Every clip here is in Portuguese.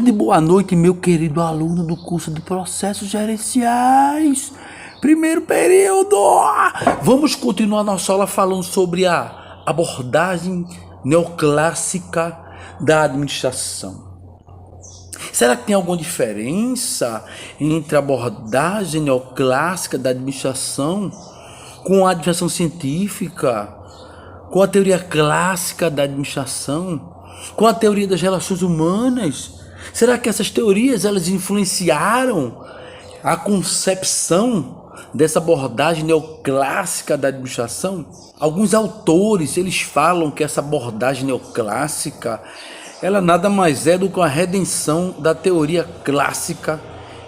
tarde, boa noite, meu querido aluno do curso de Processos Gerenciais. Primeiro período. Vamos continuar nossa aula falando sobre a abordagem neoclássica da administração. Será que tem alguma diferença entre a abordagem neoclássica da administração com a administração científica, com a teoria clássica da administração, com a teoria das relações humanas? Será que essas teorias elas influenciaram a concepção dessa abordagem neoclássica da administração? Alguns autores eles falam que essa abordagem neoclássica ela nada mais é do que a redenção da teoria clássica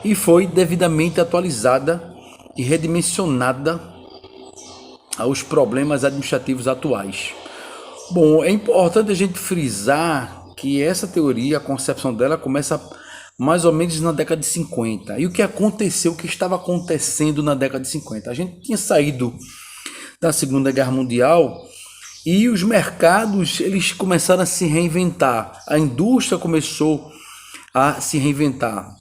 e foi devidamente atualizada e redimensionada aos problemas administrativos atuais. Bom, é importante a gente frisar que essa teoria, a concepção dela começa mais ou menos na década de 50. E o que aconteceu, o que estava acontecendo na década de 50? A gente tinha saído da Segunda Guerra Mundial e os mercados eles começaram a se reinventar. A indústria começou a se reinventar.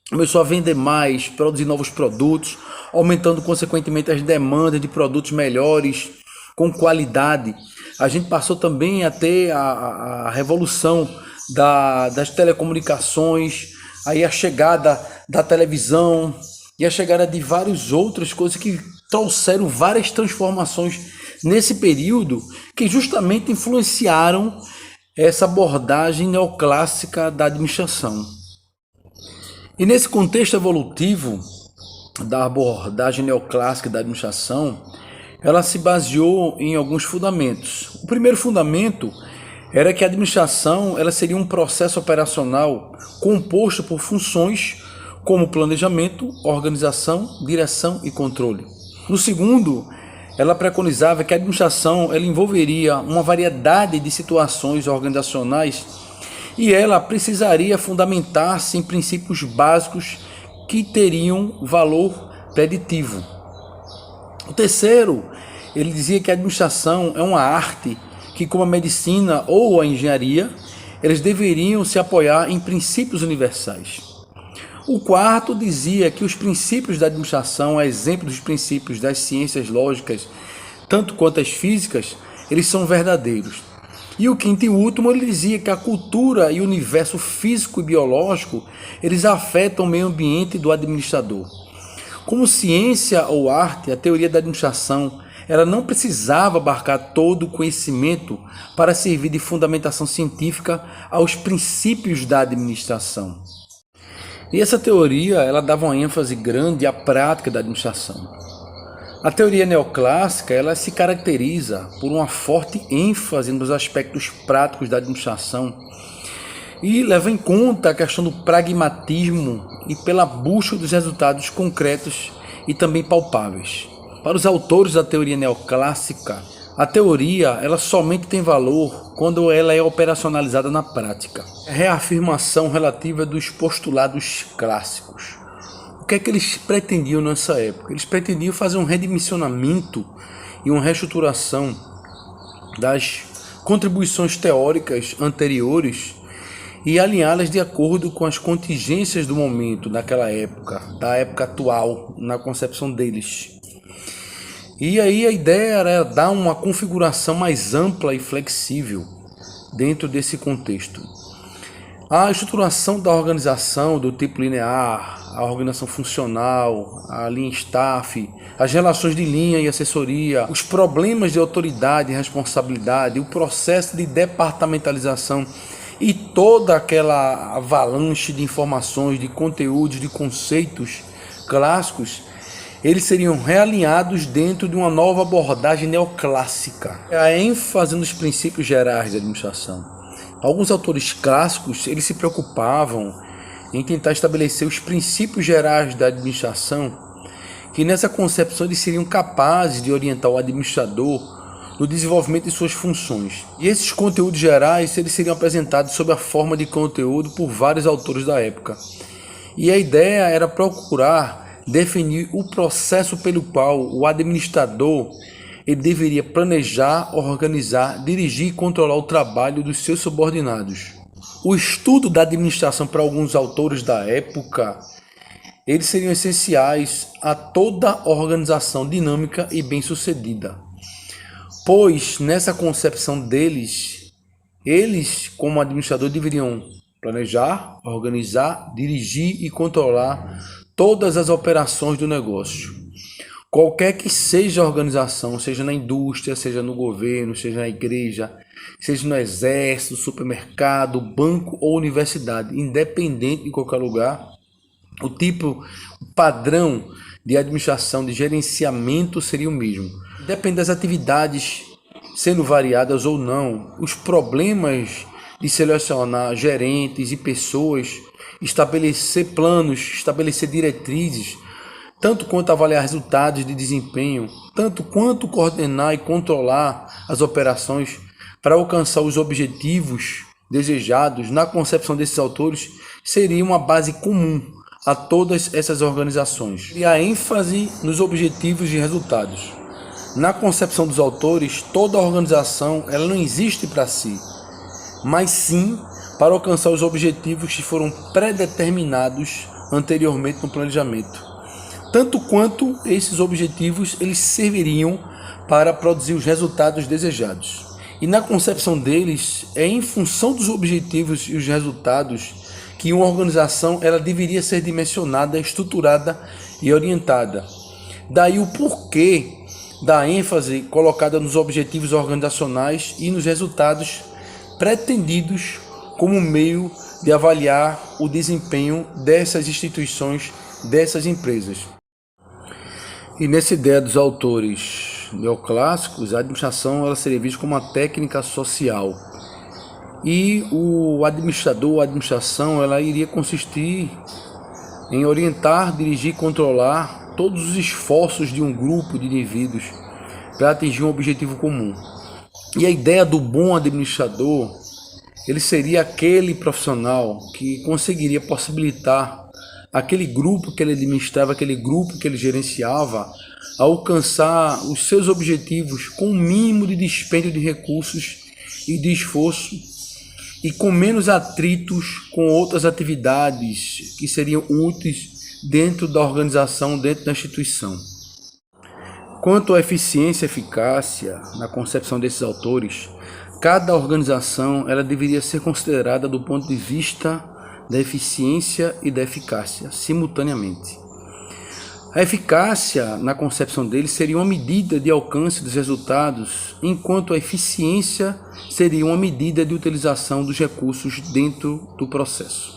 Começou a vender mais, produzir novos produtos, aumentando consequentemente as demandas de produtos melhores, com qualidade. A gente passou também a ter a revolução das telecomunicações, aí a chegada da televisão e a chegada de várias outras coisas que trouxeram várias transformações nesse período que justamente influenciaram essa abordagem neoclássica da administração. E nesse contexto evolutivo da abordagem neoclássica da administração, ela se baseou em alguns fundamentos. O primeiro fundamento era que a administração ela seria um processo operacional composto por funções como planejamento, organização, direção e controle. No segundo, ela preconizava que a administração ela envolveria uma variedade de situações organizacionais e ela precisaria fundamentar-se em princípios básicos que teriam valor preditivo. O terceiro, ele dizia que a administração é uma arte que, como a medicina ou a engenharia, eles deveriam se apoiar em princípios universais. O quarto dizia que os princípios da administração, a exemplo dos princípios das ciências lógicas, tanto quanto as físicas, eles são verdadeiros. E o quinto e último, ele dizia que a cultura e o universo físico e biológico, eles afetam o meio ambiente do administrador. Como ciência ou arte, a teoria da administração, ela não precisava abarcar todo o conhecimento para servir de fundamentação científica aos princípios da administração. E essa teoria, ela dava uma ênfase grande à prática da administração. A teoria neoclássica ela se caracteriza por uma forte ênfase nos aspectos práticos da administração e leva em conta a questão do pragmatismo e pela busca dos resultados concretos e também palpáveis. Para os autores da teoria neoclássica, a teoria ela somente tem valor quando ela é operacionalizada na prática. É a reafirmação relativa dos postulados clássicos. O que é que eles pretendiam nessa época? Eles pretendiam fazer um redimensionamento e uma reestruturação das contribuições teóricas anteriores e alinhá-las de acordo com as contingências do momento, daquela época, da época atual, na concepção deles. E aí a ideia era dar uma configuração mais ampla e flexível dentro desse contexto. A estruturação da organização do tipo linear, a organização funcional, a linha staff, as relações de linha e assessoria, os problemas de autoridade e responsabilidade, o processo de departamentalização e toda aquela avalanche de informações, de conteúdos, de conceitos clássicos, eles seriam realinhados dentro de uma nova abordagem neoclássica. A ênfase nos princípios gerais da administração. Alguns autores clássicos eles se preocupavam em tentar estabelecer os princípios gerais da administração, que nessa concepção eles seriam capazes de orientar o administrador no desenvolvimento de suas funções. E esses conteúdos gerais eles seriam apresentados sob a forma de conteúdo por vários autores da época. E a ideia era procurar definir o processo pelo qual o administrador ele deveria planejar, organizar, dirigir e controlar o trabalho dos seus subordinados. O estudo da administração para alguns autores da época, eles seriam essenciais a toda organização dinâmica e bem-sucedida, pois nessa concepção deles, eles como administrador deveriam planejar, organizar, dirigir e controlar todas as operações do negócio. Qualquer que seja a organização, seja na indústria, seja no governo, seja na igreja, seja no exército, supermercado, banco ou universidade, independente de qualquer lugar, o padrão de administração, de gerenciamento seria o mesmo. Depende das atividades sendo variadas ou não, os problemas de selecionar gerentes e pessoas, estabelecer planos, estabelecer diretrizes, tanto quanto avaliar resultados de desempenho, tanto quanto coordenar e controlar as operações para alcançar os objetivos desejados, na concepção desses autores, seria uma base comum a todas essas organizações. E a ênfase nos objetivos e resultados. Na concepção dos autores, toda organização ela não existe para si, mas sim para alcançar os objetivos que foram predeterminados anteriormente no planejamento. Tanto quanto esses objetivos eles serviriam para produzir os resultados desejados. E na concepção deles, é em função dos objetivos e os resultados que uma organização ela deveria ser dimensionada, estruturada e orientada. Daí o porquê da ênfase colocada nos objetivos organizacionais e nos resultados pretendidos como meio de avaliar o desempenho dessas instituições, dessas empresas. E nessa ideia dos autores neoclássicos, a administração ela seria vista como uma técnica social. E o administrador, a administração, ela iria consistir em orientar, dirigir e controlar todos os esforços de um grupo de indivíduos para atingir um objetivo comum. E a ideia do bom administrador, ele seria aquele profissional que conseguiria possibilitar aquele grupo que ele administrava, aquele grupo que ele gerenciava, a alcançar os seus objetivos com o mínimo de dispêndio de recursos e de esforço e com menos atritos com outras atividades que seriam úteis dentro da organização, dentro da instituição. Quanto à eficiência e eficácia, na concepção desses autores, cada organização ela deveria ser considerada do ponto de vista da eficiência e da eficácia, simultaneamente. A eficácia, na concepção deles, seria uma medida de alcance dos resultados, enquanto a eficiência seria uma medida de utilização dos recursos dentro do processo.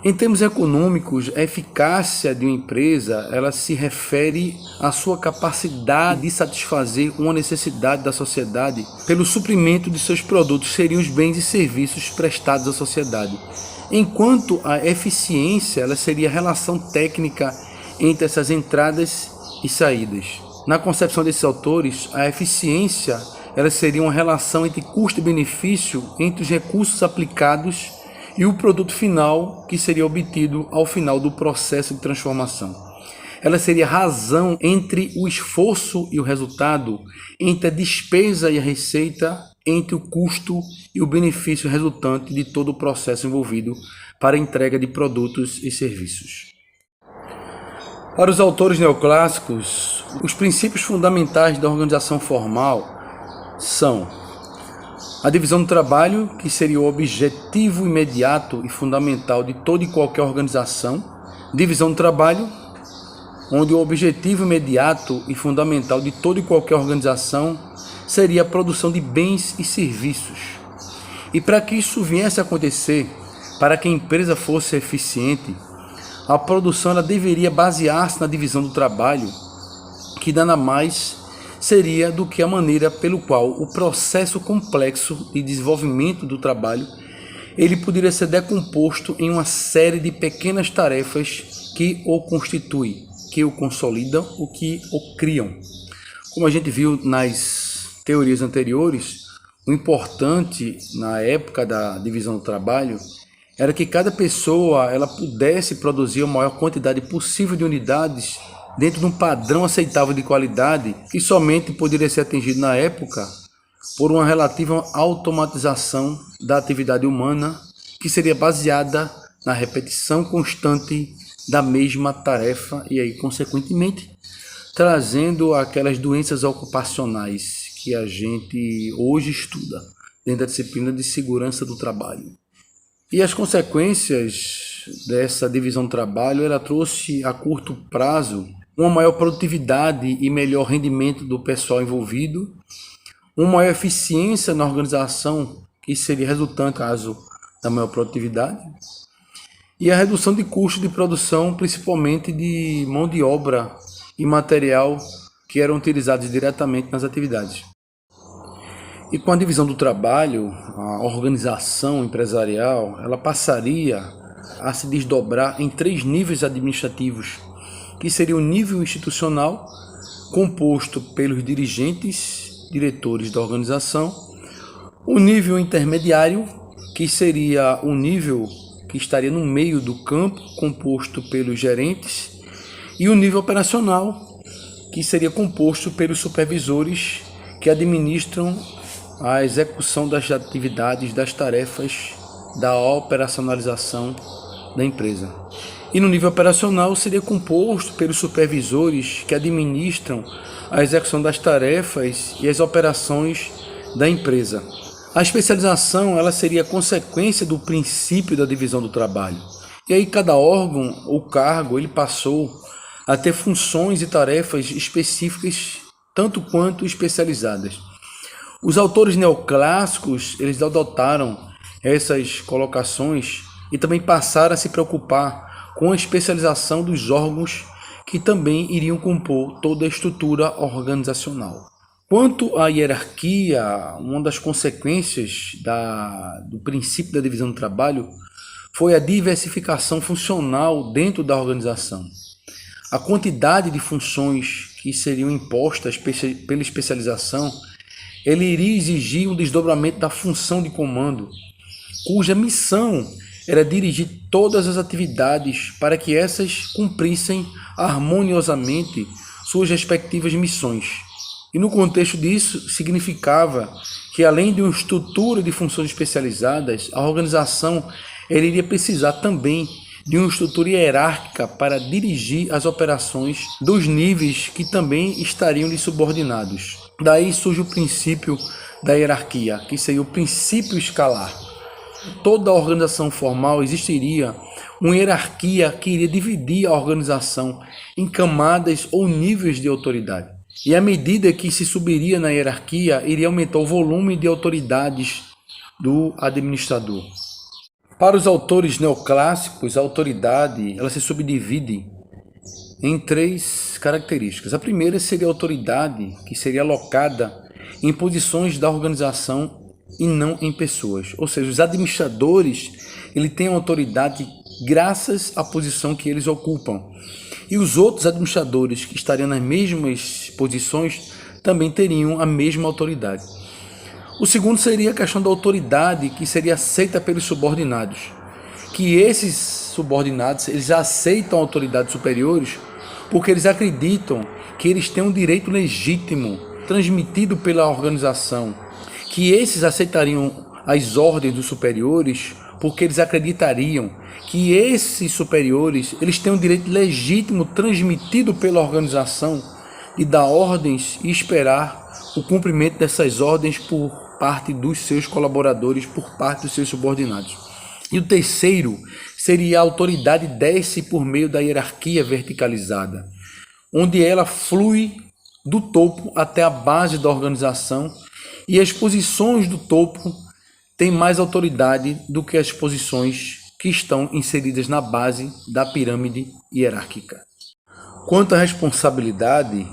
Em termos econômicos, a eficácia de uma empresa ela se refere à sua capacidade de satisfazer uma necessidade da sociedade pelo suprimento de seus produtos, seriam os bens e serviços prestados à sociedade. Enquanto a eficiência ela seria a relação técnica entre essas entradas e saídas. Na concepção desses autores, a eficiência ela seria uma relação entre custo e benefício entre os recursos aplicados e o produto final que seria obtido ao final do processo de transformação. Ela seria a razão entre o esforço e o resultado, entre a despesa e a receita, entre o custo e o benefício resultante de todo o processo envolvido para a entrega de produtos e serviços. Para os autores neoclássicos, os princípios fundamentais da organização formal são a divisão do trabalho, que seria o objetivo imediato e fundamental de toda e qualquer organização. Divisão do trabalho, onde o objetivo imediato e fundamental de toda e qualquer organização seria a produção de bens e serviços. E para que isso viesse a acontecer, para que a empresa fosse eficiente, a produção ela deveria basear-se na divisão do trabalho, que nada mais seria do que a maneira pelo qual o processo complexo de desenvolvimento do trabalho ele poderia ser decomposto em uma série de pequenas tarefas que o constituem, que o consolidam, o que o criam. Como a gente viu nas teorias anteriores, o importante na época da divisão do trabalho era que cada pessoa ela pudesse produzir a maior quantidade possível de unidades dentro de um padrão aceitável de qualidade que somente poderia ser atingido na época por uma relativa automatização da atividade humana, que seria baseada na repetição constante da mesma tarefa e aí, consequentemente, trazendo aquelas doenças ocupacionais que a gente hoje estuda dentro da disciplina de segurança do trabalho. E as consequências dessa divisão do trabalho, ela trouxe a curto prazo uma maior produtividade e melhor rendimento do pessoal envolvido, uma maior eficiência na organização, que seria resultante, caso da maior produtividade, e a redução de custos de produção, principalmente de mão de obra e material que eram utilizados diretamente nas atividades. E com a divisão do trabalho, a organização empresarial, ela passaria a se desdobrar em 3 níveis administrativos, que seria o nível institucional, composto pelos diretores da organização, o nível intermediário, que seria o nível que estaria no meio do campo, composto pelos gerentes, e o nível operacional, que seria composto pelos supervisores que administram a execução das atividades, das tarefas da operacionalização da empresa. E no nível operacional seria composto pelos supervisores que administram a execução das tarefas e as operações da empresa. A especialização, ela seria consequência do princípio da divisão do trabalho. E aí cada órgão ou cargo, ele passou a ter funções e tarefas específicas, tanto quanto especializadas. Os autores neoclássicos, eles adotaram essas colocações e também passaram a se preocupar com a especialização dos órgãos que também iriam compor toda a estrutura organizacional. Quanto à hierarquia, uma das consequências do princípio da divisão do trabalho foi a diversificação funcional dentro da organização. A quantidade de funções que seriam impostas pela especialização, ele iria exigir um desdobramento da função de comando, cuja missão era dirigir todas as atividades para que essas cumprissem harmoniosamente suas respectivas missões. E no contexto disso, significava que, além de uma estrutura de funções especializadas, a organização ela iria precisar também de uma estrutura hierárquica para dirigir as operações dos níveis que também estariam lhe subordinados. Daí surge o princípio da hierarquia, que seria o princípio escalar. Toda a organização formal existiria uma hierarquia que iria dividir a organização em camadas ou níveis de autoridade. E à medida que se subiria na hierarquia, iria aumentar o volume de autoridades do administrador. Para os autores neoclássicos, a autoridade ela se subdivide em 3 características. A primeira seria a autoridade, que seria alocada em posições da organização e não em pessoas. Ou seja, os administradores ele têm autoridade graças à posição que eles ocupam. E os outros administradores que estariam nas mesmas posições também teriam a mesma autoridade. O segundo seria a questão da autoridade que seria aceita pelos subordinados. Que esses subordinados eles aceitam autoridades superiores porque eles acreditam que eles têm um direito legítimo transmitido pela organização. Que esses aceitariam as ordens dos superiores porque eles acreditariam que esses superiores eles têm um direito legítimo transmitido pela organização de dar ordens e esperar o cumprimento dessas ordens por parte dos seus colaboradores, por parte dos seus subordinados. E o terceiro seria a autoridade desce por meio da hierarquia verticalizada, onde ela flui do topo até a base da organização e as posições do topo têm mais autoridade do que as posições que estão inseridas na base da pirâmide hierárquica. Quanto à responsabilidade,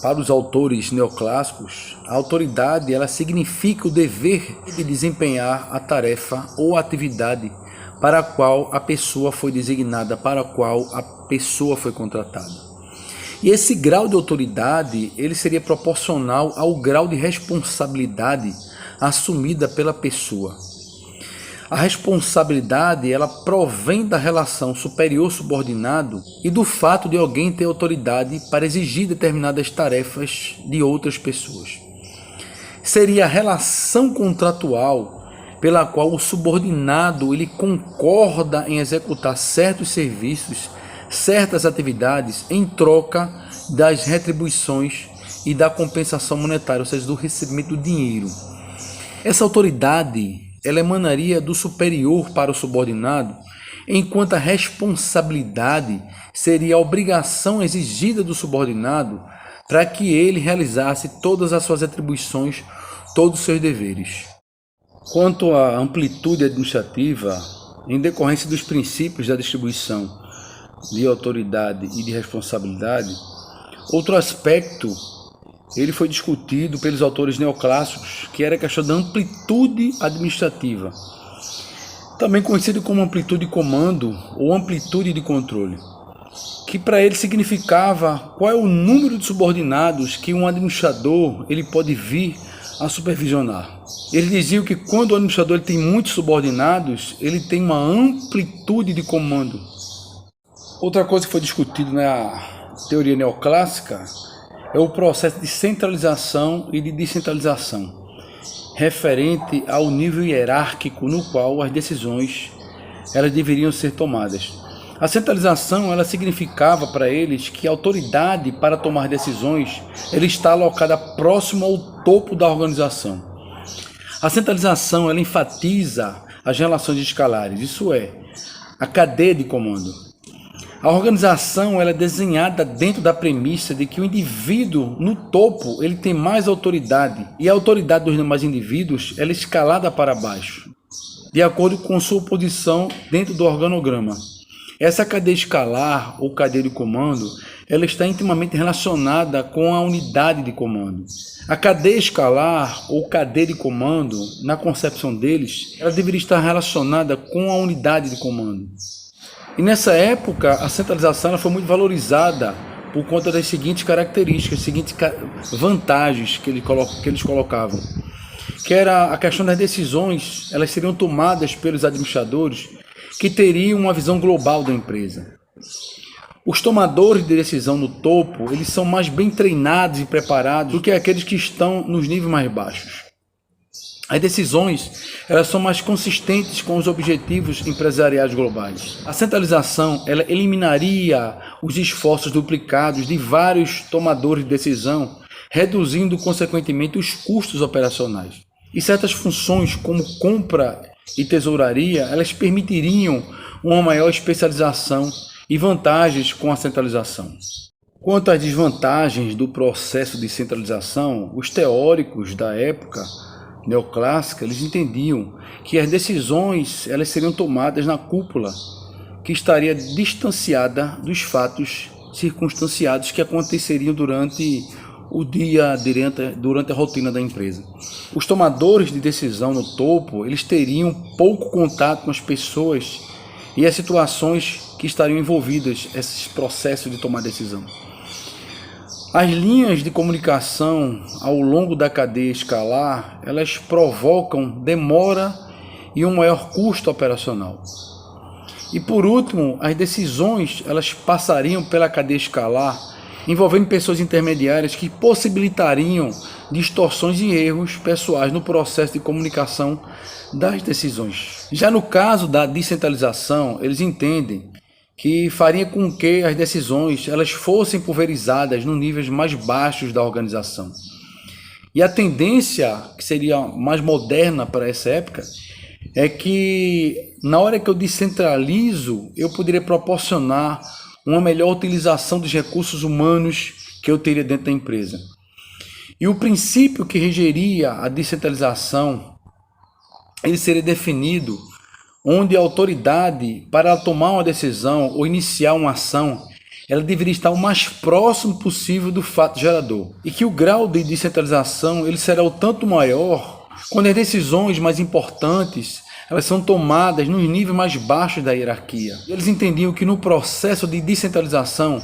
para os autores neoclássicos, a autoridade ela significa o dever de desempenhar a tarefa ou atividade para a qual a pessoa foi designada, para a qual a pessoa foi contratada. E esse grau de autoridade ele seria proporcional ao grau de responsabilidade assumida pela pessoa. A responsabilidade ela provém da relação superior-subordinado e do fato de alguém ter autoridade para exigir determinadas tarefas de outras pessoas. seria a relação contratual pela qual o subordinado ele concorda em executar certos serviços, certas atividades em troca das retribuições e da compensação monetária, ou seja, do recebimento do dinheiro. Essa autoridade ela emanaria do superior para o subordinado, enquanto a responsabilidade seria a obrigação exigida do subordinado para que ele realizasse todas as suas atribuições, todos os seus deveres. Quanto à amplitude administrativa, em decorrência dos princípios da distribuição de autoridade e de responsabilidade, outro aspecto ele foi discutido pelos autores neoclássicos, que era a questão da amplitude administrativa, também conhecido como amplitude de comando ou amplitude de controle, que para ele significava qual é o número de subordinados que um administrador ele pode vir a supervisionar. Ele dizia que quando o administrador ele tem muitos subordinados, ele tem uma amplitude de comando. Outra coisa que foi discutida na teoria neoclássica é o processo de centralização e de descentralização, referente ao nível hierárquico no qual as decisões elas deveriam ser tomadas. A centralização ela significava para eles que a autoridade para tomar decisões ela está alocada próximo ao topo da organização. A centralização ela enfatiza as relações escalares, isso é, a cadeia de comando. A organização ela é desenhada dentro da premissa de que o indivíduo no topo ele tem mais autoridade e a autoridade dos demais indivíduos ela é escalada para baixo, de acordo com sua posição dentro do organograma. Essa cadeia escalar ou cadeia de comando ela está intimamente relacionada com a unidade de comando. A cadeia escalar ou cadeia de comando, na concepção deles, ela deveria estar relacionada com a unidade de comando. E nessa época, a centralização ela foi muito valorizada por conta das seguintes características, seguintes vantagens que eles colocavam. Que era a questão das decisões, elas seriam tomadas pelos administradores que teriam uma visão global da empresa. Os tomadores de decisão no topo, eles são mais bem treinados e preparados do que aqueles que estão nos níveis mais baixos. As decisões elas são mais consistentes com os objetivos empresariais globais. A centralização ela eliminaria os esforços duplicados de vários tomadores de decisão, reduzindo consequentemente os custos operacionais. E certas funções como compra e tesouraria, elas permitiriam uma maior especialização e vantagens com a centralização. Quanto às desvantagens do processo de centralização, os teóricos da época neoclássica, eles entendiam que as decisões elas seriam tomadas na cúpula, que estaria distanciada dos fatos circunstanciados que aconteceriam durante o dia, durante a rotina da empresa. Os tomadores de decisão no topo, eles teriam pouco contato com as pessoas e as situações que estariam envolvidas nesses processos de tomar decisão. As linhas de comunicação ao longo da cadeia escalar, elas provocam demora e um maior custo operacional. E por último, as decisões elas passariam pela cadeia escalar, envolvendo pessoas intermediárias que possibilitariam distorções e erros pessoais no processo de comunicação das decisões. Já no caso da descentralização, eles entendem que faria com que as decisões elas fossem pulverizadas nos níveis mais baixos da organização. E a tendência, que seria mais moderna para essa época, é que na hora que eu descentralizo, eu poderia proporcionar uma melhor utilização dos recursos humanos que eu teria dentro da empresa. E o princípio que regeria a descentralização, ele seria definido onde a autoridade, para tomar uma decisão ou iniciar uma ação, ela deveria estar o mais próximo possível do fato gerador. E que o grau de descentralização ele será o tanto maior quando as decisões mais importantes elas são tomadas nos níveis mais baixos da hierarquia. Eles entendiam que no processo de descentralização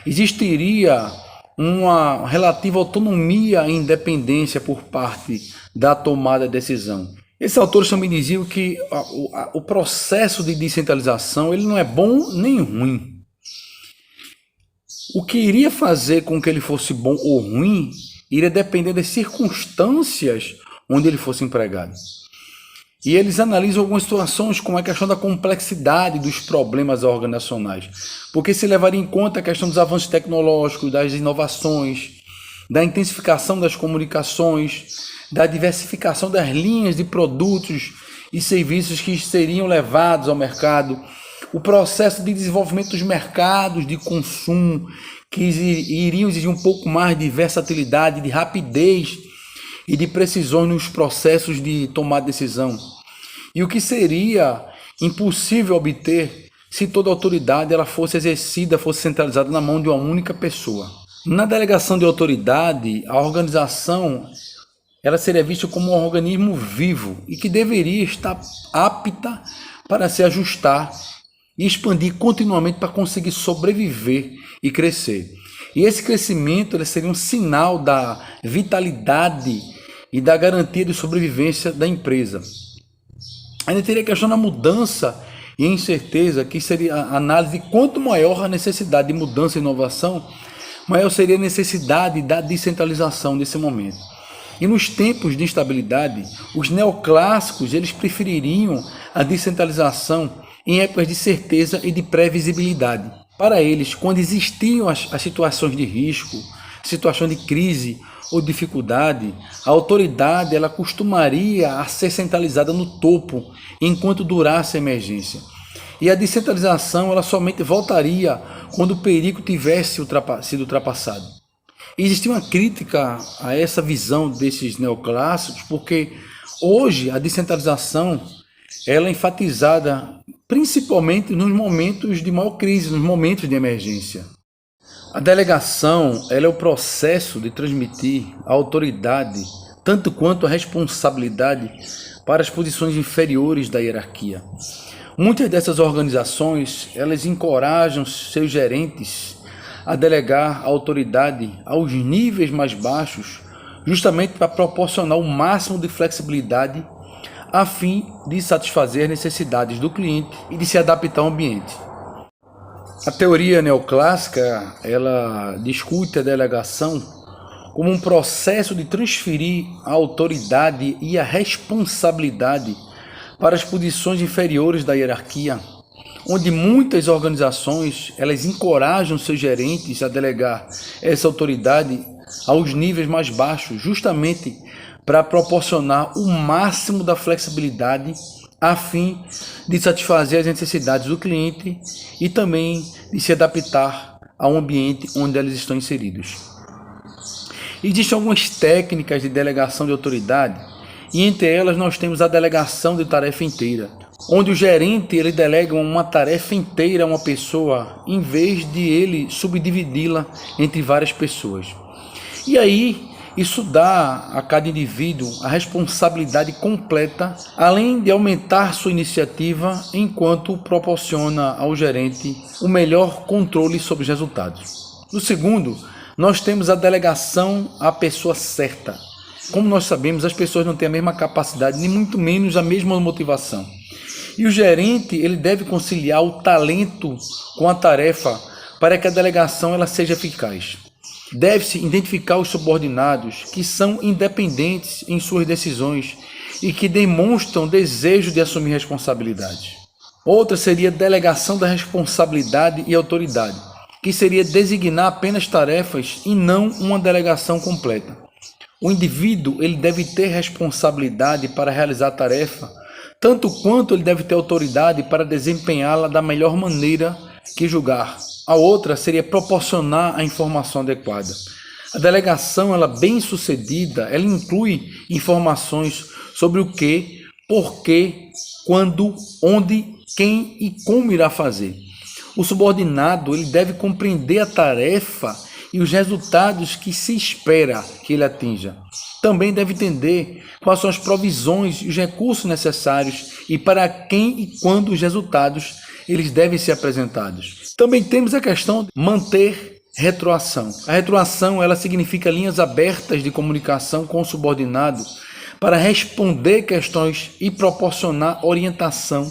existiria uma relativa autonomia e independência por parte da tomada de decisão. Esses autores também diziam que o processo de descentralização ele não é bom nem ruim. O que iria fazer com que ele fosse bom ou ruim iria depender das circunstâncias onde ele fosse empregado. E eles analisam algumas situações como a questão da complexidade dos problemas organizacionais, porque se levaria em conta a questão dos avanços tecnológicos, das inovações, da intensificação das comunicações, da diversificação das linhas de produtos e serviços que seriam levados ao mercado, o processo de desenvolvimento dos mercados de consumo, que iriam exigir um pouco mais de versatilidade, de rapidez e de precisão nos processos de tomar decisão. E o que seria impossível obter se toda a autoridade ela fosse exercida, fosse centralizada na mão de uma única pessoa. Na delegação de autoridade, a organização ela seria vista como um organismo vivo e que deveria estar apta para se ajustar e expandir continuamente para conseguir sobreviver e crescer. E esse crescimento ele seria um sinal da vitalidade e da garantia de sobrevivência da empresa. Ainda teria a questão da mudança e incerteza, que seria a análise de quanto maior a necessidade de mudança e inovação, maior seria a necessidade da descentralização nesse momento. E nos tempos de instabilidade, os neoclássicos eles prefeririam a descentralização em épocas de certeza e de previsibilidade. Para eles, quando existiam as situações de risco, situações de crise ou dificuldade, a autoridade ela costumaria a ser centralizada no topo enquanto durasse a emergência. E a descentralização ela somente voltaria quando o perigo tivesse sido ultrapassado. E existia uma crítica a essa visão desses neoclássicos, porque hoje a descentralização ela é enfatizada principalmente nos momentos de maior crise, nos momentos de emergência. A delegação ela é o processo de transmitir a autoridade, tanto quanto a responsabilidade, para as posições inferiores da hierarquia. Muitas dessas organizações elas encorajam seus gerentes a delegar a autoridade aos níveis mais baixos, justamente para proporcionar o máximo de flexibilidade a fim de satisfazer as necessidades do cliente e de se adaptar ao ambiente. A teoria neoclássica, ela discute a delegação como um processo de transferir a autoridade e a responsabilidade para as posições inferiores da hierarquia, onde muitas organizações elas encorajam seus gerentes a delegar essa autoridade aos níveis mais baixos, justamente para proporcionar o máximo da flexibilidade a fim de satisfazer as necessidades do cliente e também de se adaptar ao ambiente onde eles estão inseridos. Existem algumas técnicas de delegação de autoridade e entre elas nós temos a delegação de tarefa inteira, onde o gerente ele delega uma tarefa inteira a uma pessoa em vez de ele subdividi-la entre várias pessoas. E aí isso dá a cada indivíduo a responsabilidade completa, além de aumentar sua iniciativa, enquanto proporciona ao gerente o melhor controle sobre os resultados. No segundo, nós temos a delegação à pessoa certa. Como nós sabemos, as pessoas não têm a mesma capacidade, nem muito menos a mesma motivação. E o gerente ele deve conciliar o talento com a tarefa para que a delegação ela seja eficaz. Deve-se identificar os subordinados que são independentes em suas decisões e que demonstram desejo de assumir responsabilidade. Outra seria a delegação da responsabilidade e autoridade, que seria designar apenas tarefas e não uma delegação completa. O indivíduo ele deve ter responsabilidade para realizar a tarefa, tanto quanto ele deve ter autoridade para desempenhá-la da melhor maneira que julgar. A outra seria proporcionar a informação adequada. A delegação, ela bem sucedida, ela inclui informações sobre o que, porquê, quando, onde, quem e como irá fazer. O subordinado ele deve compreender a tarefa e os resultados que se espera que ele atinja. Também deve entender quais são as provisões e os recursos necessários e para quem e quando os resultados eles devem ser apresentados. Também temos a questão de manter retroação. A retroação ela significa linhas abertas de comunicação com o subordinado para responder questões e proporcionar orientação,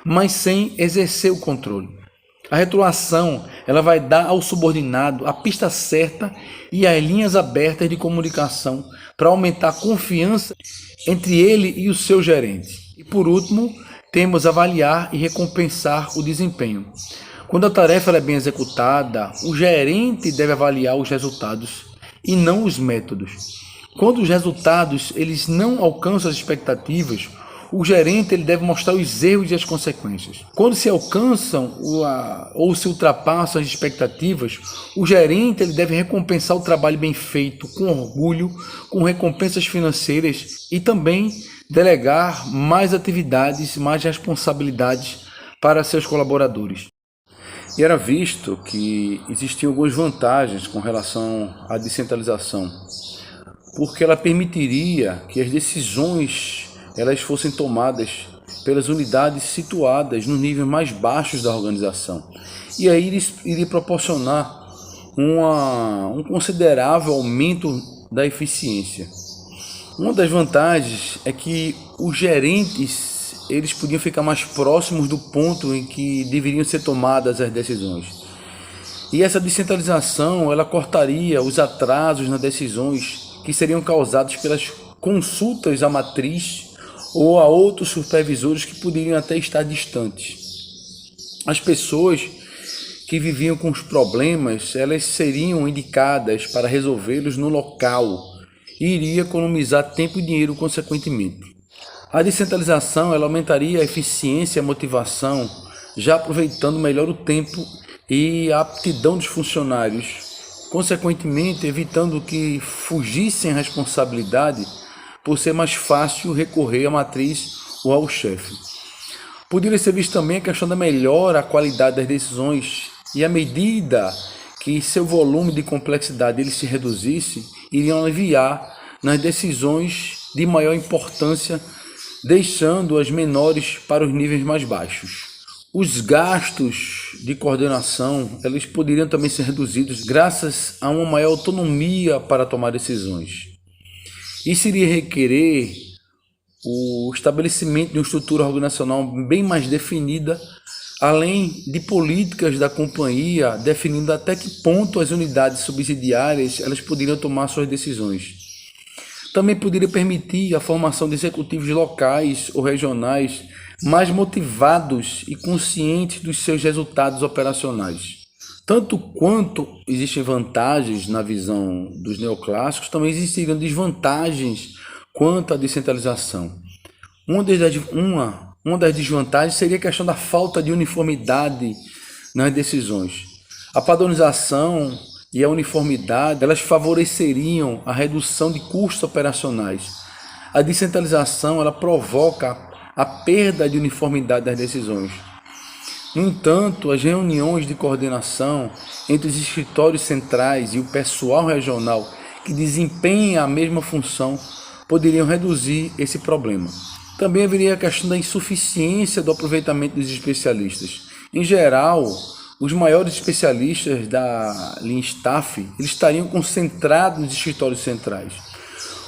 mas sem exercer o controle. A rotulação, ela vai dar ao subordinado a pista certa e as linhas abertas de comunicação para aumentar a confiança entre ele e o seu gerente. E por último, temos avaliar e recompensar o desempenho. Quando a tarefa é bem executada, o gerente deve avaliar os resultados e não os métodos. Quando os resultados eles não alcançam as expectativas, o gerente ele deve mostrar os erros e as consequências. Quando se alcançam ou se ultrapassam as expectativas, o gerente ele deve recompensar o trabalho bem feito com orgulho, com recompensas financeiras e também delegar mais atividades, mais responsabilidades para seus colaboradores. E era visto que existiam algumas vantagens com relação à descentralização, porque ela permitiria que as decisões elas fossem tomadas pelas unidades situadas nos níveis mais baixos da organização. E aí iria proporcionar um considerável aumento da eficiência. Uma das vantagens é que os gerentes eles podiam ficar mais próximos do ponto em que deveriam ser tomadas as decisões. E essa descentralização ela cortaria os atrasos nas decisões que seriam causados pelas consultas à matriz ou a outros supervisores que poderiam até estar distantes. As pessoas que viviam com os problemas, elas seriam indicadas para resolvê-los no local e iria economizar tempo e dinheiro consequentemente. A descentralização ela aumentaria a eficiência e a motivação, já aproveitando melhor o tempo e a aptidão dos funcionários, consequentemente evitando que fugissem à responsabilidade por ser mais fácil recorrer à matriz ou ao chefe. Poderia ser visto também a questão da melhora a qualidade das decisões e à medida que seu volume de complexidade ele se reduzisse, iriam aliviar nas decisões de maior importância, deixando as menores para os níveis mais baixos. Os gastos de coordenação eles poderiam também ser reduzidos graças a uma maior autonomia para tomar decisões. Isso iria requerer o estabelecimento de uma estrutura organizacional bem mais definida, além de políticas da companhia definindo até que ponto as unidades subsidiárias elas poderiam tomar suas decisões. Também poderia permitir a formação de executivos locais ou regionais mais motivados e conscientes dos seus resultados operacionais. Tanto quanto existem vantagens na visão dos neoclássicos, também existiriam desvantagens quanto à descentralização. Uma das desvantagens seria a questão da falta de uniformidade nas decisões. A padronização e a uniformidade elas favoreceriam a redução de custos operacionais. A descentralização ela provoca a perda de uniformidade das decisões. No entanto, as reuniões de coordenação entre os escritórios centrais e o pessoal regional que desempenha a mesma função poderiam reduzir esse problema. Também haveria a questão da insuficiência do aproveitamento dos especialistas. Em geral, os maiores especialistas da linha staff eles estariam concentrados nos escritórios centrais.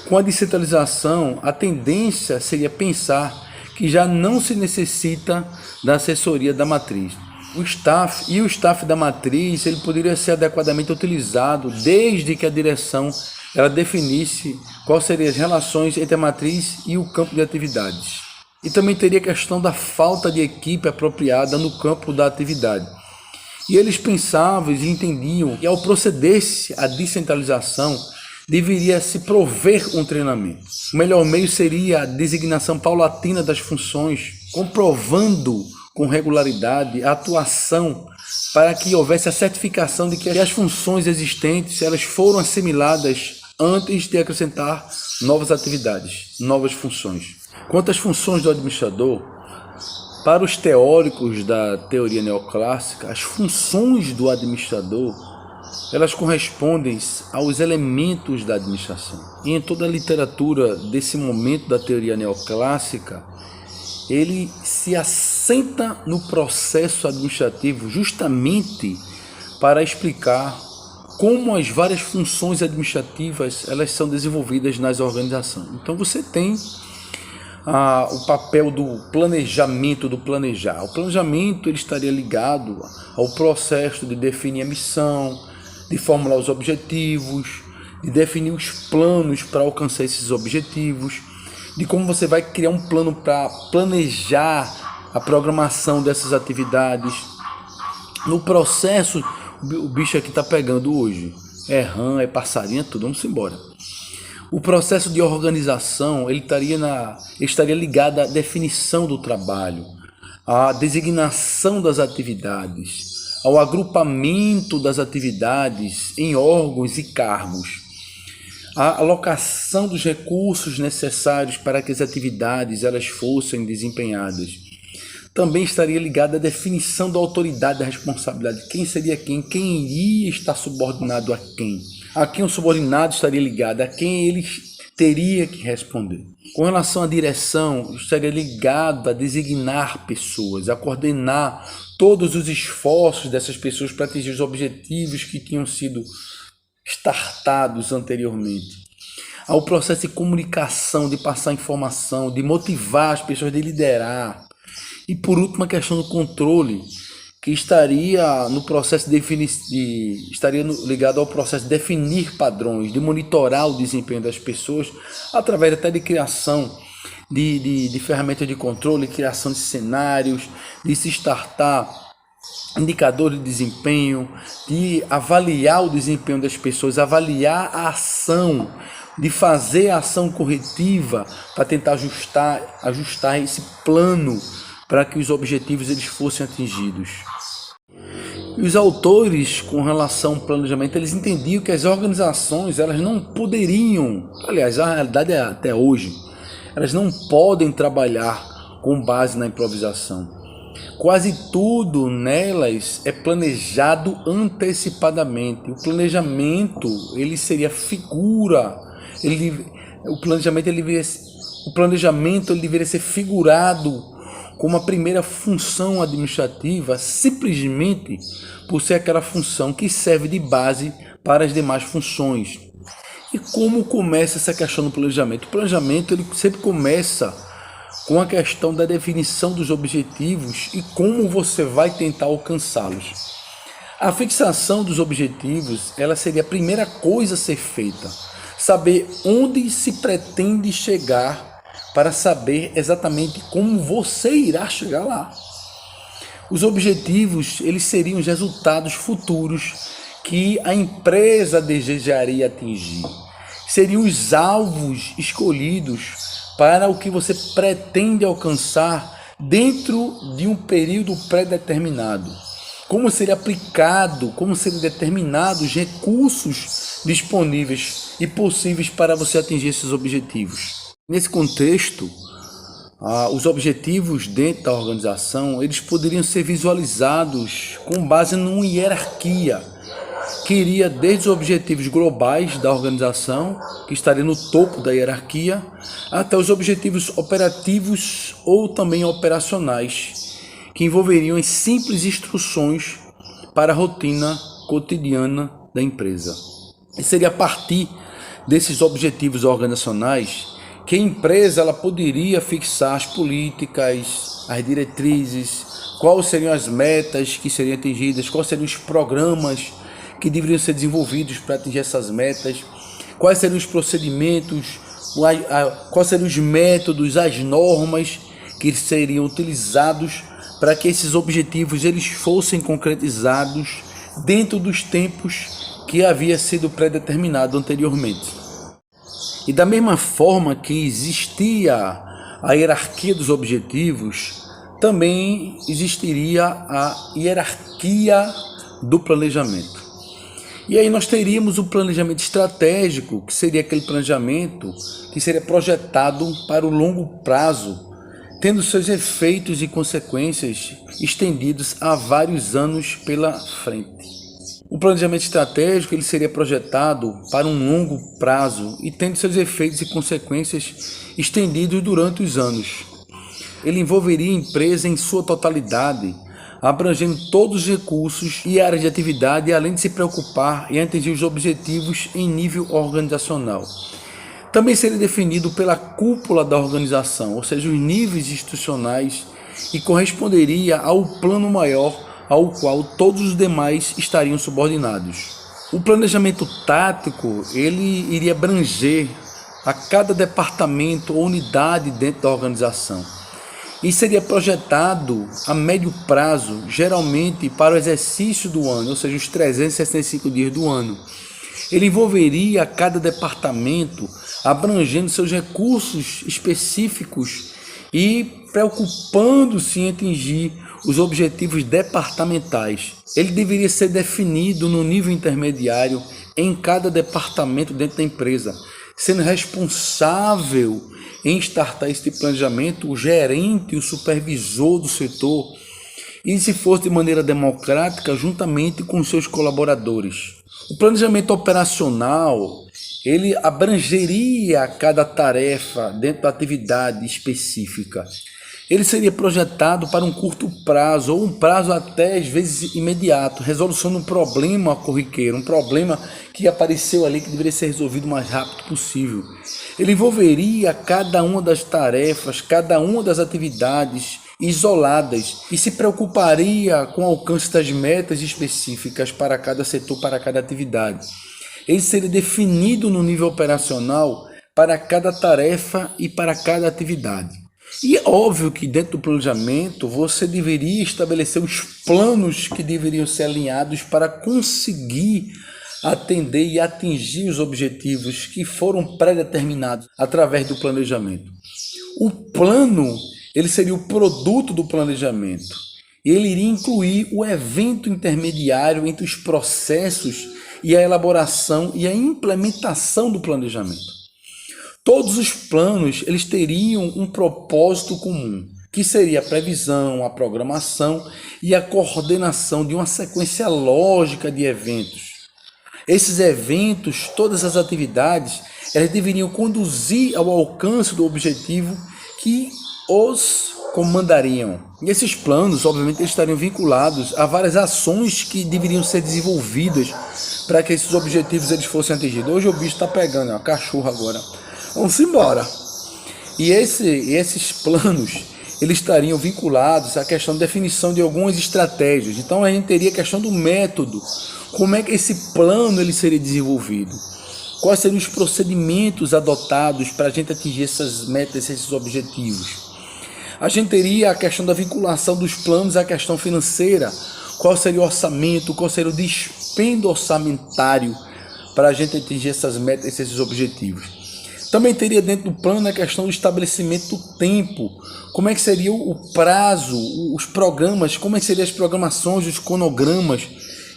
Com a descentralização, a tendência seria pensar que já não se necessita da assessoria da matriz. O staff da matriz ele poderia ser adequadamente utilizado desde que a direção ela definisse quais seriam as relações entre a matriz e o campo de atividades. E também teria a questão da falta de equipe apropriada no campo da atividade. E eles pensavam e entendiam que ao proceder-se a descentralização, deveria se prover um treinamento. O melhor meio seria a designação paulatina das funções, comprovando com regularidade a atuação para que houvesse a certificação de que as funções existentes elas foram assimiladas antes de acrescentar novas atividades, novas funções. Quanto às funções do administrador, para os teóricos da teoria neoclássica, as funções do administrador elas correspondem aos elementos da administração. E em toda a literatura desse momento da teoria neoclássica, ele se assenta no processo administrativo justamente para explicar como as várias funções administrativas elas são desenvolvidas nas organizações. Então você tem o papel do planejamento, do planejar. O planejamento ele estaria ligado ao processo de definir a missão, de formular os objetivos, de definir os planos para alcançar esses objetivos, de como você vai criar um plano para planejar a programação dessas atividades. No processo, o bicho aqui está pegando hoje. É rã, é passarinho, tudo, vamos embora. O processo de organização ele estaria ligado à definição do trabalho, à designação das atividades, ao agrupamento das atividades em órgãos e cargos, à alocação dos recursos necessários para que as atividades elas fossem desempenhadas. Também estaria ligado à definição da autoridade, da responsabilidade. Quem seria quem iria estar subordinado a quem o subordinado estaria ligado, a quem ele teria que responder. Com relação à direção, estaria ligado a designar pessoas, a coordenar todos os esforços dessas pessoas para atingir os objetivos que tinham sido startados anteriormente. Ao processo de comunicação, de passar informação, de motivar as pessoas, de liderar. E por último, a questão do controle, que estaria no processo estaria ligado ao processo de definir padrões, de monitorar o desempenho das pessoas, através até de criação de ferramentas de controle, criação de cenários, de se startar indicadores de desempenho, de avaliar o desempenho das pessoas, avaliar a ação, de fazer a ação corretiva para tentar ajustar esse plano para que os objetivos eles fossem atingidos. E os autores, com relação ao planejamento, eles entendiam que as organizações elas não poderiam, aliás, a realidade é até hoje, elas não podem trabalhar com base na improvisação. Quase tudo nelas é planejado antecipadamente. O planejamento ele seria figura, o planejamento ele deveria ser figurado como a primeira função administrativa, simplesmente por ser aquela função que serve de base para as demais funções. E como começa essa questão do planejamento? O planejamento ele sempre começa com a questão da definição dos objetivos e como você vai tentar alcançá-los. A fixação dos objetivos ela seria a primeira coisa a ser feita. Saber onde se pretende chegar para saber exatamente como você irá chegar lá. Os objetivos, eles seriam os resultados futuros que a empresa desejaria atingir. Seriam os alvos escolhidos para o que você pretende alcançar dentro de um período pré-determinado. Como seria aplicado, como seriam determinados os recursos disponíveis e possíveis para você atingir esses objetivos. Nesse contexto, os objetivos dentro da organização eles poderiam ser visualizados com base numa hierarquia que iria desde os objetivos globais da organização, que estaria no topo da hierarquia, até os objetivos operativos ou também operacionais, que envolveriam as simples instruções para a rotina cotidiana da empresa. E seria a partir desses objetivos organizacionais que a empresa ela poderia fixar as políticas, as diretrizes, quais seriam as metas que seriam atingidas, quais seriam os programas que deveriam ser desenvolvidos para atingir essas metas, quais seriam os procedimentos, quais seriam os métodos, as normas que seriam utilizados para que esses objetivos eles fossem concretizados dentro dos tempos que havia sido pré-determinado anteriormente. E da mesma forma que existia a hierarquia dos objetivos, também existiria a hierarquia do planejamento. E aí nós teríamos o planejamento estratégico, que seria aquele planejamento que seria projetado para o longo prazo, tendo seus efeitos e consequências estendidos a vários anos pela frente. O planejamento estratégico ele seria projetado para um longo prazo e tendo seus efeitos e consequências estendidos durante os anos. Ele envolveria a empresa em sua totalidade, abrangendo todos os recursos e áreas de atividade, além de se preocupar em atingir os objetivos em nível organizacional. Também seria definido pela cúpula da organização, ou seja, os níveis institucionais, e corresponderia ao plano maior ao qual todos os demais estariam subordinados. O planejamento tático, ele iria abranger a cada departamento ou unidade dentro da organização e seria projetado a médio prazo, geralmente para o exercício do ano, ou seja, os 365 dias do ano. Ele envolveria cada departamento, abrangendo seus recursos específicos e preocupando-se em atingir os objetivos departamentais. Ele deveria ser definido no nível intermediário em cada departamento dentro da empresa, sendo responsável em startar esse planejamento o gerente e o supervisor do setor, e se fosse de maneira democrática, juntamente com seus colaboradores. O planejamento operacional, ele abrangeria cada tarefa dentro da atividade específica. Ele seria projetado para um curto prazo, ou um prazo até às vezes imediato, resolução de um problema corriqueiro, um problema que apareceu ali que deveria ser resolvido o mais rápido possível. Ele envolveria cada uma das tarefas, cada uma das atividades isoladas e se preocuparia com o alcance das metas específicas para cada setor, para cada atividade. Ele seria definido no nível operacional para cada tarefa e para cada atividade. E é óbvio que dentro do planejamento você deveria estabelecer os planos que deveriam ser alinhados para conseguir atender e atingir os objetivos que foram pré-determinados através do planejamento. O plano, ele seria o produto do planejamento. Ele iria incluir o evento intermediário entre os processos e a elaboração e a implementação do planejamento. Todos os planos, eles teriam um propósito comum, que seria a previsão, a programação e a coordenação de uma sequência lógica de eventos. Esses eventos, todas as atividades, elas deveriam conduzir ao alcance do objetivo que os comandariam. E esses planos, obviamente, eles estariam vinculados a várias ações que deveriam ser desenvolvidas para que esses objetivos eles fossem atingidos. Hoje o bicho está pegando, é uma cachorra agora. Vamos embora. E esses planos, eles estariam vinculados à questão de definição de algumas estratégias. Então a gente teria a questão do método. Como é que esse plano ele seria desenvolvido? Quais seriam os procedimentos adotados para a gente atingir essas metas, esses objetivos? A gente teria a questão da vinculação dos planos à questão financeira. Qual seria o orçamento? Qual seria o dispêndio orçamentário para a gente atingir essas metas, esses objetivos? Também teria dentro do plano a questão do estabelecimento do tempo. Como é que seria o prazo, os programas, como é que seriam as programações, os cronogramas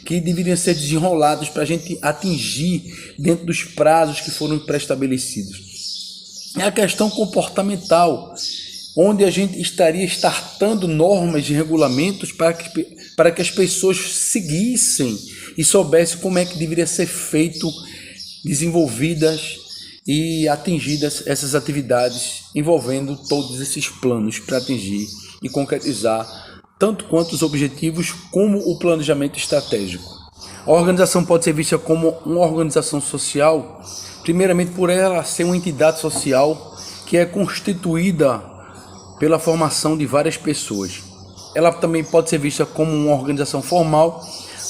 que deveriam ser desenrolados para a gente atingir dentro dos prazos que foram pré-estabelecidos. É a questão comportamental, onde a gente estaria startando normas e regulamentos para que as pessoas seguissem e soubessem como é que deveria ser feito, desenvolvidas e atingidas essas atividades envolvendo todos esses planos para atingir e concretizar tanto quanto os objetivos como o planejamento estratégico. A organização pode ser vista como uma organização social, primeiramente por ela ser uma entidade social que é constituída pela formação de várias pessoas. Ela também pode ser vista como uma organização formal,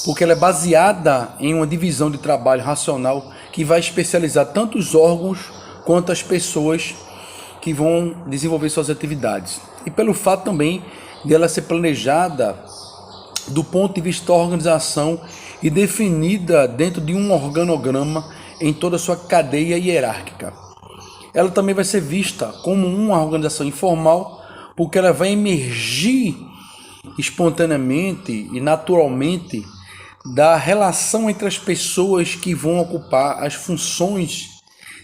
porque ela é baseada em uma divisão de trabalho racional que vai especializar tanto os órgãos quanto as pessoas que vão desenvolver suas atividades. E pelo fato também de ela ser planejada do ponto de vista da organização e definida dentro de um organograma em toda a sua cadeia hierárquica. Ela também vai ser vista como uma organização informal, porque ela vai emergir espontaneamente e naturalmente da relação entre as pessoas que vão ocupar as funções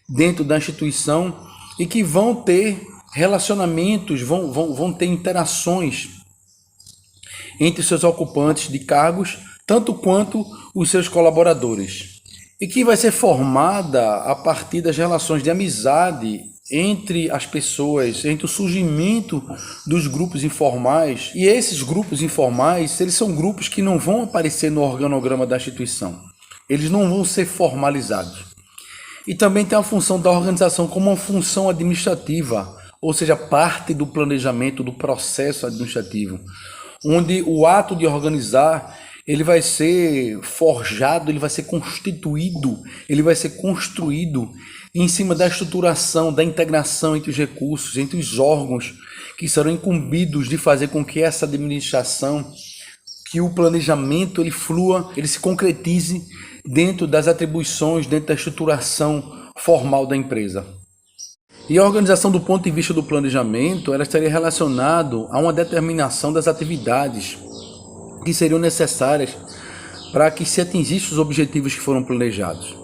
dentro da instituição e que vão ter relacionamentos, vão ter interações entre seus ocupantes de cargos, tanto quanto os seus colaboradores, e que vai ser formada a partir das relações de amizade entre as pessoas, entre o surgimento dos grupos informais. E esses grupos informais, eles são grupos que não vão aparecer no organograma da instituição, eles não vão ser formalizados. E também tem a função da organização como uma função administrativa, ou seja, parte do planejamento do processo administrativo, onde o ato de organizar ele vai ser forjado, ele vai ser constituído, ele vai ser construído em cima da estruturação, da integração entre os recursos, entre os órgãos que serão incumbidos de fazer com que essa administração, que o planejamento ele flua, ele se concretize dentro das atribuições, dentro da estruturação formal da empresa. E a organização do ponto de vista do planejamento, ela estaria relacionado a uma determinação das atividades que seriam necessárias para que se atingisse os objetivos que foram planejados.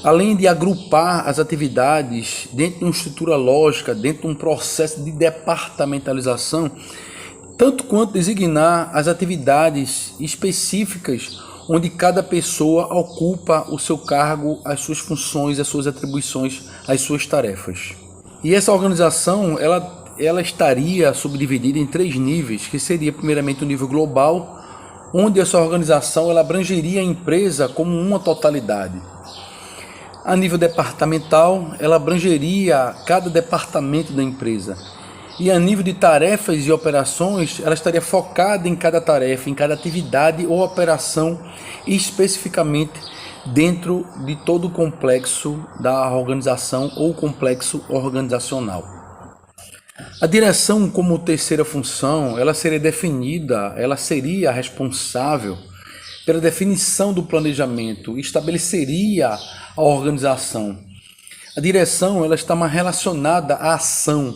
Além de agrupar as atividades dentro de uma estrutura lógica, dentro de um processo de departamentalização, tanto quanto designar as atividades específicas onde cada pessoa ocupa o seu cargo, as suas funções, as suas atribuições, as suas tarefas. E essa organização, ela estaria subdividida em 3 níveis, que seria primeiramente o nível global, onde essa organização ela abrangeria a empresa como uma totalidade. A nível departamental, ela abrangeria cada departamento da empresa. E a nível de tarefas e operações, ela estaria focada em cada tarefa, em cada atividade ou operação, especificamente dentro de todo o complexo da organização ou complexo organizacional. A direção como terceira função, ela seria definida, ela seria responsável pela definição do planejamento, estabeleceria a organização. A direção ela está mais relacionada à ação,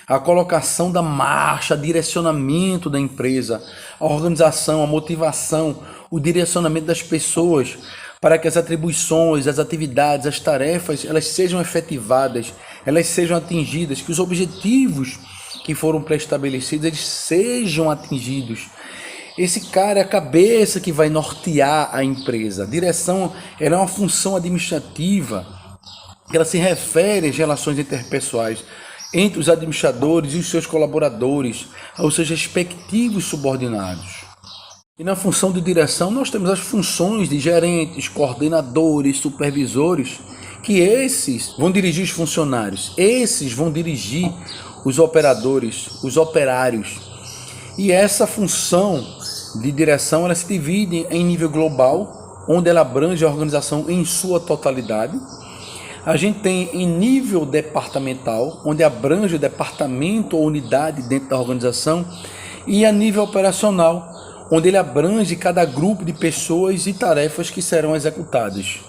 à colocação da marcha, direcionamento da empresa, a organização, a motivação, o direcionamento das pessoas para que as atribuições, as atividades, as tarefas, elas sejam efetivadas, elas sejam atingidas, que os objetivos que foram pré-estabelecidos, eles sejam atingidos. Esse cara é a cabeça que vai nortear a empresa. A direção ela é uma função administrativa, que ela se refere às relações interpessoais entre os administradores e os seus colaboradores, aos seus respectivos subordinados. E na função de direção nós temos as funções de gerentes, coordenadores, supervisores, que esses vão dirigir os funcionários, esses vão dirigir os operadores, os operários. E essa função de direção ela se divide em nível global, onde ela abrange a organização em sua totalidade. A gente tem em nível departamental, onde abrange o departamento ou unidade dentro da organização, e a nível operacional, onde ele abrange cada grupo de pessoas e tarefas que serão executadas.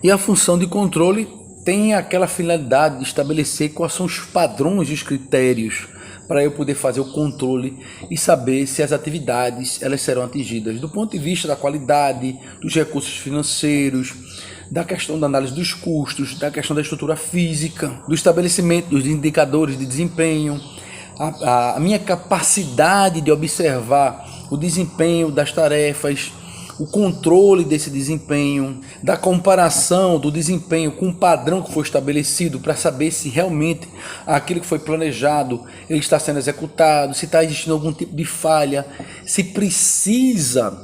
E a função de controle tem aquela finalidade de estabelecer quais são os padrões e os critérios para eu poder fazer o controle e saber se as atividades elas serão atingidas do ponto de vista da qualidade, dos recursos financeiros, da questão da análise dos custos, da questão da estrutura física, do estabelecimento dos indicadores de desempenho, a minha capacidade de observar o desempenho das tarefas, o controle desse desempenho, da comparação do desempenho com o padrão que foi estabelecido para saber se realmente aquilo que foi planejado ele está sendo executado, se está existindo algum tipo de falha, se precisa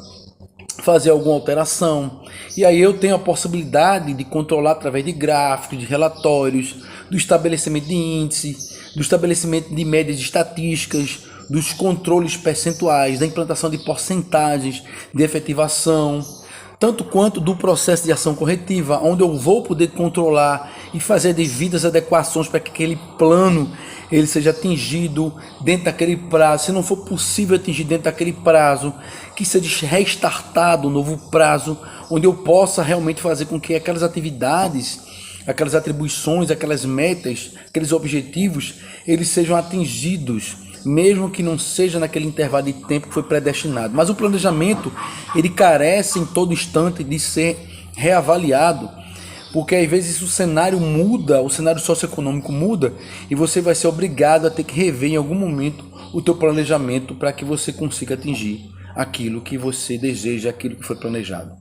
fazer alguma alteração. E aí eu tenho a possibilidade de controlar através de gráficos, de relatórios, do estabelecimento de índice, do estabelecimento de médias estatísticas, dos controles percentuais, da implantação de porcentagens de efetivação, tanto quanto do processo de ação corretiva, onde eu vou poder controlar e fazer devidas adequações para que aquele plano ele seja atingido dentro daquele prazo. Se não for possível atingir dentro daquele prazo, que seja restartado um novo prazo, onde eu possa realmente fazer com que aquelas atividades, aquelas atribuições, aquelas metas, aqueles objetivos, eles sejam atingidos, mesmo que não seja naquele intervalo de tempo que foi predestinado. Mas o planejamento, ele carece em todo instante de ser reavaliado, porque às vezes o cenário muda, o cenário socioeconômico muda, e você vai ser obrigado a ter que rever em algum momento o teu planejamento para que você consiga atingir aquilo que você deseja, aquilo que foi planejado.